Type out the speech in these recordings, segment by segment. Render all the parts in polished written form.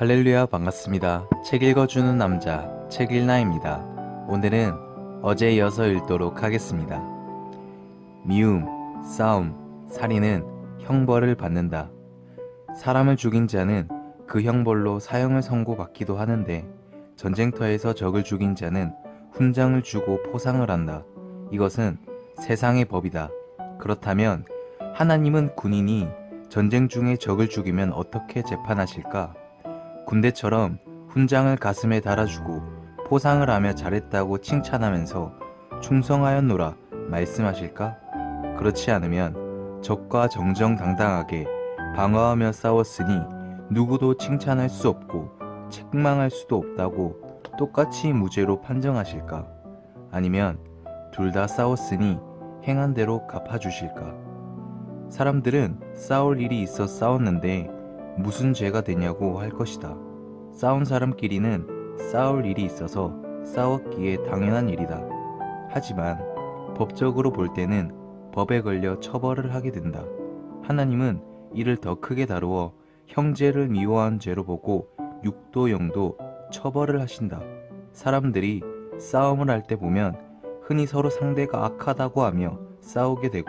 할렐루야 반갑습니다. 책 읽어주는 남자 책일나입니다. 오늘은 어제 이어서 읽도록 하겠습니다. 미움, 싸움, 살인은 형벌을 받는다. 사람을 죽인 자는 그 형벌로 사형을 선고받기도 하는데 전쟁터에서 적을 죽인 자는 훈장을 주고 포상을 한다. 이것은 세상의 법이다. 그렇다면 하나님은 군인이 전쟁 중에 적을 죽이면 어떻게 재판하실까? 군대처럼 훈장을 가슴에 달아주고 포상을 하며 잘했다고 칭찬하면서 충성하였노라 말씀하실까? 그렇지 않으면 적과 정정당당하게 방어하며 싸웠으니 누구도 칭찬할 수 없고 책망할 수도 없다고 똑같이 무죄로 판정하실까? 아니면 둘 다 싸웠으니 행한 대로 갚아주실까? 사람들은 싸울 일이 있어 싸웠는데 무슨 죄가 되냐고 할 것이다. 싸운 사람끼리는 싸울 일이 있어서 싸웠기에 당연한 일이다. 하지만 법적으로 볼 때는 법에 걸려 처벌을 하게 된다. 하나님은 이를 더 크게 다루어 형제를 미워한 죄로 보고 육도 영도 처벌을 하신다. 사람들이 싸움을 할 때 보면 흔히 서로 상대가 악하다고 하며 싸우게 되고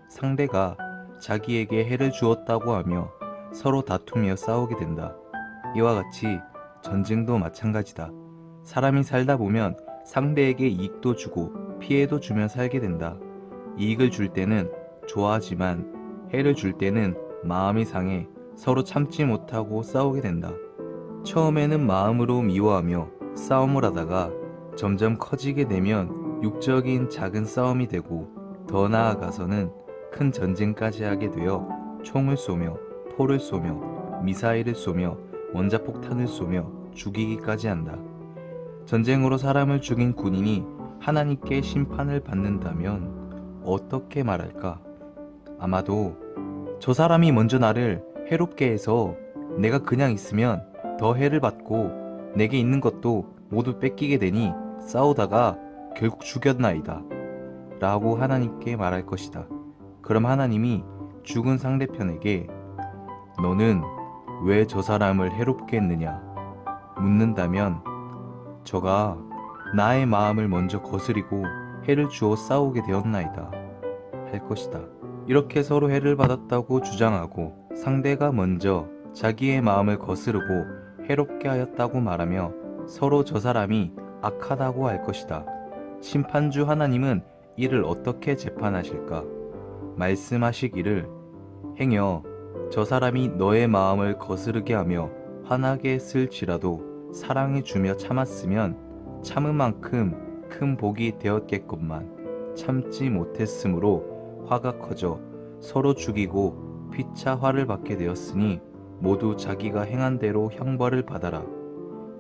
상대가 자기에게 해를 주었다고 하며 서로 다투며 싸우게 된다. 이와 같이 전쟁도 마찬가지다. 사람이 살다 보면 상대에게 이익도 주고 피해도 주며 살게 된다. 이익을 줄 때는 좋아하지만 해를 줄 때는 마음이 상해 서로 참지 못하고 싸우게 된다. 처음에는 마음으로 미워하며 싸움을 하다가 점점 커지게 되면 육적인 작은 싸움이 되고 더 나아가서는 큰 전쟁까지 하게 되어 총을 쏘며 포를 쏘며 미사일을 쏘며 원자폭탄을 쏘며 죽이기까지 한다. 전쟁으로 사람을 죽인 군인이 하나님께 심판을 받는다면 어떻게 말할까? 아마도 저 사람이 먼저 나를 해롭게 해서 내가 그냥 있으면 더 해를 받고 내게 있는 것도 모두 뺏기게 되니 싸우다가 결국 죽였나이다 라고 하나님께 말할 것이다. 그럼 하나님이 죽은 상대편에게 너는 왜 저 사람을 해롭게 했느냐 묻는다면 저가 나의 마음을 먼저 거스리고 해를 주어 싸우게 되었나이다 할 것이다. 이렇게 서로 해를 받았다고 주장하고 상대가 먼저 자기의 마음을 거스르고 해롭게 하였다고 말하며 서로 저 사람이 악하다고 할 것이다. 심판주 하나님은 이를 어떻게 재판하실까? 말씀하시기를 행여 저 사람이 너의 마음을 거스르게 하며 화나게 했을지라도 사랑해 주며 참았으면 참은 만큼 큰 복이 되었겠건만 참지 못했으므로 화가 커져 서로 죽이고 피차 화를 받게 되었으니 모두 자기가 행한 대로 형벌을 받아라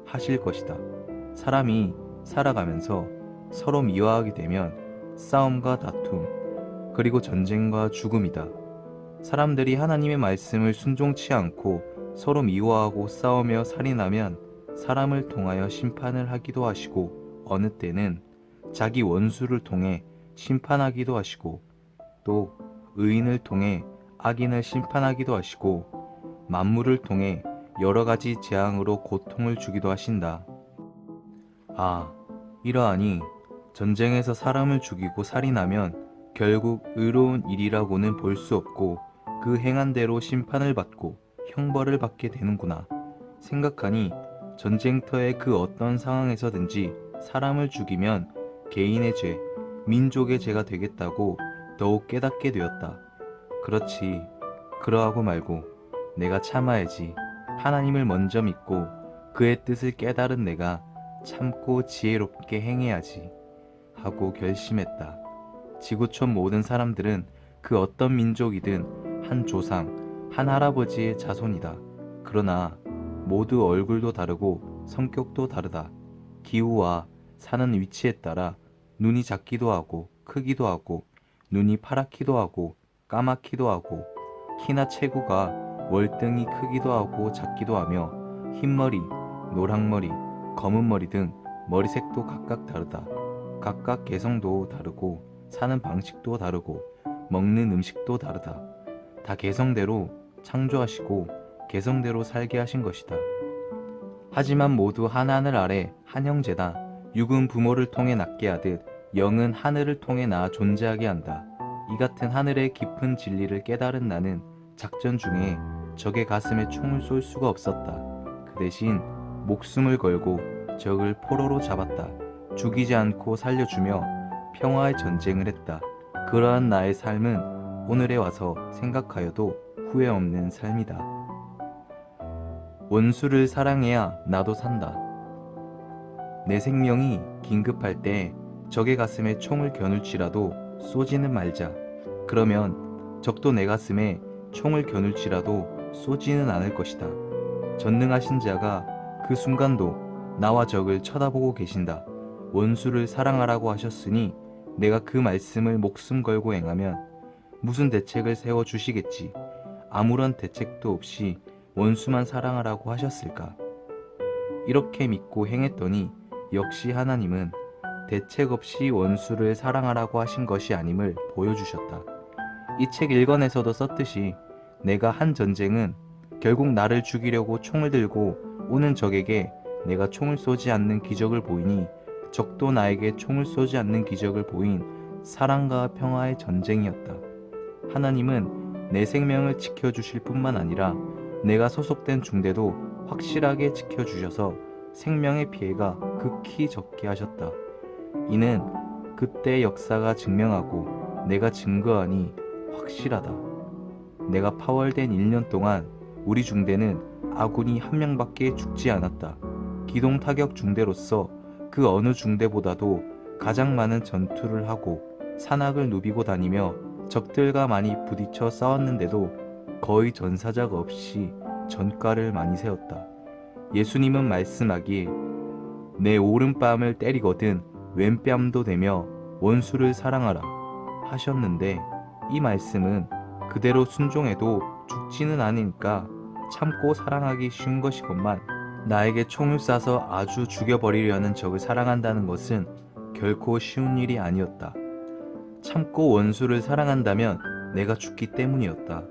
하실 것이다. 사람이 살아가면서 서로 미워하게 되면 싸움과 다툼 그리고 전쟁과 죽음이다. 사람들이 하나님의 말씀을 순종치 않고 서로 미워하고 싸우며 살인하면 사람을 통하여 심판을 하기도 하시고 어느 때는 자기 원수를 통해 심판하기도 하시고 또 의인을 통해 악인을 심판하기도 하시고 만물을 통해 여러 가지 재앙으로 고통을 주기도 하신다. 이러하니 전쟁에서 사람을 죽이고 살인하면 결국 의로운 일이라고는 볼 수 없고 그 행한 대로 심판을 받고 형벌을 받게 되는구나 생각하니 전쟁터의 그 어떤 상황에서든지 사람을 죽이면 개인의 죄, 민족의 죄가 되겠다고 더욱 깨닫게 되었다. 그렇지, 그러하고 말고 내가 참아야지. 하나님을 먼저 믿고 그의 뜻을 깨달은 내가 참고 지혜롭게 행해야지 하고 결심했다. 지구촌 모든 사람들은 그 어떤 민족이든 한 조상, 한 할아버지의 자손이다. 그러나 모두 얼굴도 다르고 성격도 다르다. 기후와 사는 위치에 따라 눈이 작기도 하고 크기도 하고 눈이 파랗기도 하고 까맣기도 하고 키나 체구가 월등히 크기도 하고 작기도 하며 흰머리, 노랑머리, 검은머리 등 머리색도 각각 다르다. 각각 개성도 다르고 사는 방식도 다르고 먹는 음식도 다르다. 다 개성대로 창조하시고 개성대로 살게 하신 것이다. 하지만 모두 한 하늘 아래 한 형제다. 육은 부모를 통해 낳게 하듯 영은 하늘을 통해 낳아 존재하게 한다. 이 같은 하늘의 깊은 진리를 깨달은 나는 작전 중에 적의 가슴에 총을 쏠 수가 없었다. 그 대신 목숨을 걸고 적을 포로로 잡았다. 죽이지 않고 살려주며 평화의 전쟁을 했다. 그러한 나의 삶은 오늘에 와서 생각하여도 후회 없는 삶이다. 원수를 사랑해야 나도 산다. 내 생명이 긴급할 때 적의 가슴에 총을 겨눌지라도 쏘지는 말자. 그러면 적도 내 가슴에 총을 겨눌지라도 쏘지는 않을 것이다. 전능하신 자가 그 순간도 나와 적을 쳐다보고 계신다. 원수를 사랑하라고 하셨으니 내가 그 말씀을 목숨 걸고 행하면 무슨 대책을 세워 주시겠지. 아무런 대책도 없이 원수만 사랑하라고 하셨을까? 이렇게 믿고 행했더니 역시 하나님은 대책 없이 원수를 사랑하라고 하신 것이 아님을 보여주셨다. 이 책 1권에서도 썼듯이 내가 한 전쟁은 결국 나를 죽이려고 총을 들고 오는 적에게 내가 총을 쏘지 않는 기적을 보이니 적도 나에게 총을 쏘지 않는 기적을 보인 사랑과 평화의 전쟁이었다. 하나님은 내 생명을 지켜주실 뿐만 아니라 내가 소속된 중대도 확실하게 지켜주셔서 생명의 피해가 극히 적게 하셨다. 이는 그때 역사가 증명하고 내가 증거하니 확실하다. 내가 파월된 1년 동안 우리 중대는 아군이 한 명밖에 죽지 않았다. 기동 타격 중대로서 그 어느 중대보다도 가장 많은 전투를 하고 산악을 누비고 다니며 적들과 많이 부딪혀 싸웠는데도 거의 전사자가 없이 전과를 많이 세웠다. 예수님은 말씀하기에 내 오른뺨을 때리거든 왼뺨도 대며 원수를 사랑하라 하셨는데 이 말씀은 그대로 순종해도 죽지는 않으니까 참고 사랑하기 쉬운 것이건만 나에게 총을 쏴서 아주 죽여버리려는 적을 사랑한다는 것은 결코 쉬운 일이 아니었다. 참고 원수를 사랑한다면 내가 죽기 때문이었다.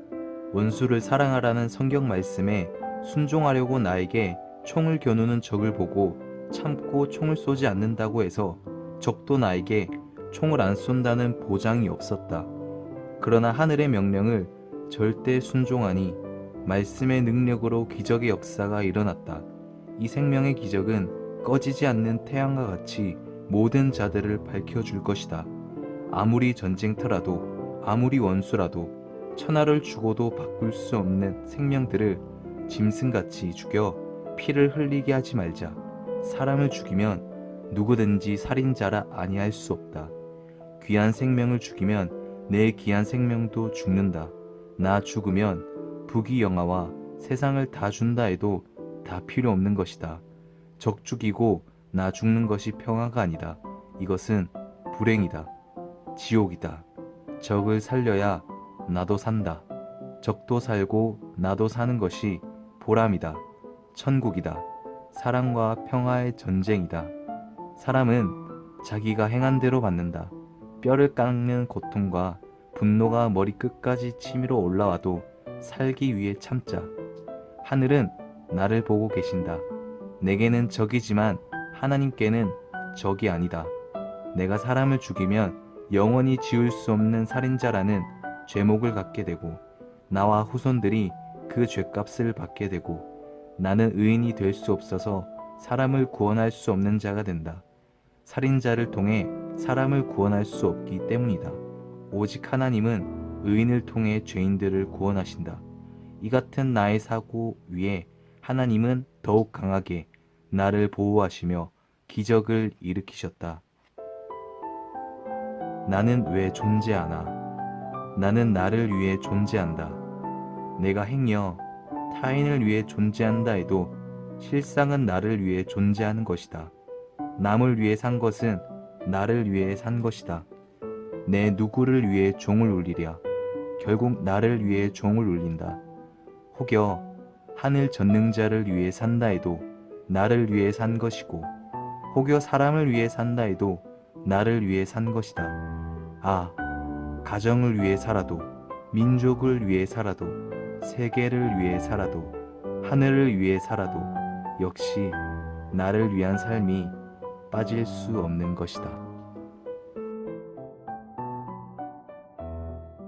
원수를 사랑하라는 성경 말씀에 순종하려고 나에게 총을 겨누는 적을 보고 참고 총을 쏘지 않는다고 해서 적도 나에게 총을 안 쏜다는 보장이 없었다. 그러나 하늘의 명령을 절대 순종하니 말씀의 능력으로 기적의 역사가 일어났다. 이 생명의 기적은 꺼지지 않는 태양과 같이 모든 자들을 밝혀줄 것이다. 아무리 전쟁터라도 아무리 원수라도 천하를 주고도 바꿀 수 없는 생명들을 짐승같이 죽여 피를 흘리게 하지 말자. 사람을 죽이면 누구든지 살인자라 아니할 수 없다. 귀한 생명을 죽이면 내 귀한 생명도 죽는다. 나 죽으면 부귀영화와 세상을 다 준다 해도 다 필요 없는 것이다. 적 죽이고 나 죽는 것이 평화가 아니다. 이것은 불행이다. 지옥이다. 적을 살려야 나도 산다. 적도 살고 나도 사는 것이 보람이다. 천국이다. 사랑과 평화의 전쟁이다. 사람은 자기가 행한 대로 받는다. 뼈를 깎는 고통과 분노가 머리끝까지 치밀어 올라와도 살기 위해 참자. 하늘은 나를 보고 계신다. 내게는 적이지만 하나님께는 적이 아니다. 내가 사람을 죽이면 영원히 지울 수 없는 살인자라는 죄목을 갖게 되고 나와 후손들이 그 죄값을 받게 되고 나는 의인이 될 수 없어서 사람을 구원할 수 없는 자가 된다. 살인자를 통해 사람을 구원할 수 없기 때문이다. 오직 하나님은 의인을 통해 죄인들을 구원하신다. 이 같은 나의 사고 위에 하나님은 더욱 강하게 나를 보호하시며 기적을 일으키셨다. 나는 왜 존재하나? 나는 나를 위해 존재한다. 내가 행여 타인을 위해 존재한다 해도 실상은 나를 위해 존재하는 것이다. 남을 위해 산 것은 나를 위해 산 것이다. 내 누구를 위해 종을 울리랴. 결국 나를 위해 종을 울린다. 혹여 하늘 전능자를 위해 산다 해도 나를 위해 산 것이고 혹여 사람을 위해 산다 해도 나를 위해 산 것이다. 아, 가정을 위해 살아도 민족을 위해 살아도 세계를 위해 살아도 하늘을 위해 살아도 역시 나를 위한 삶이 빠질 수 없는 것이다.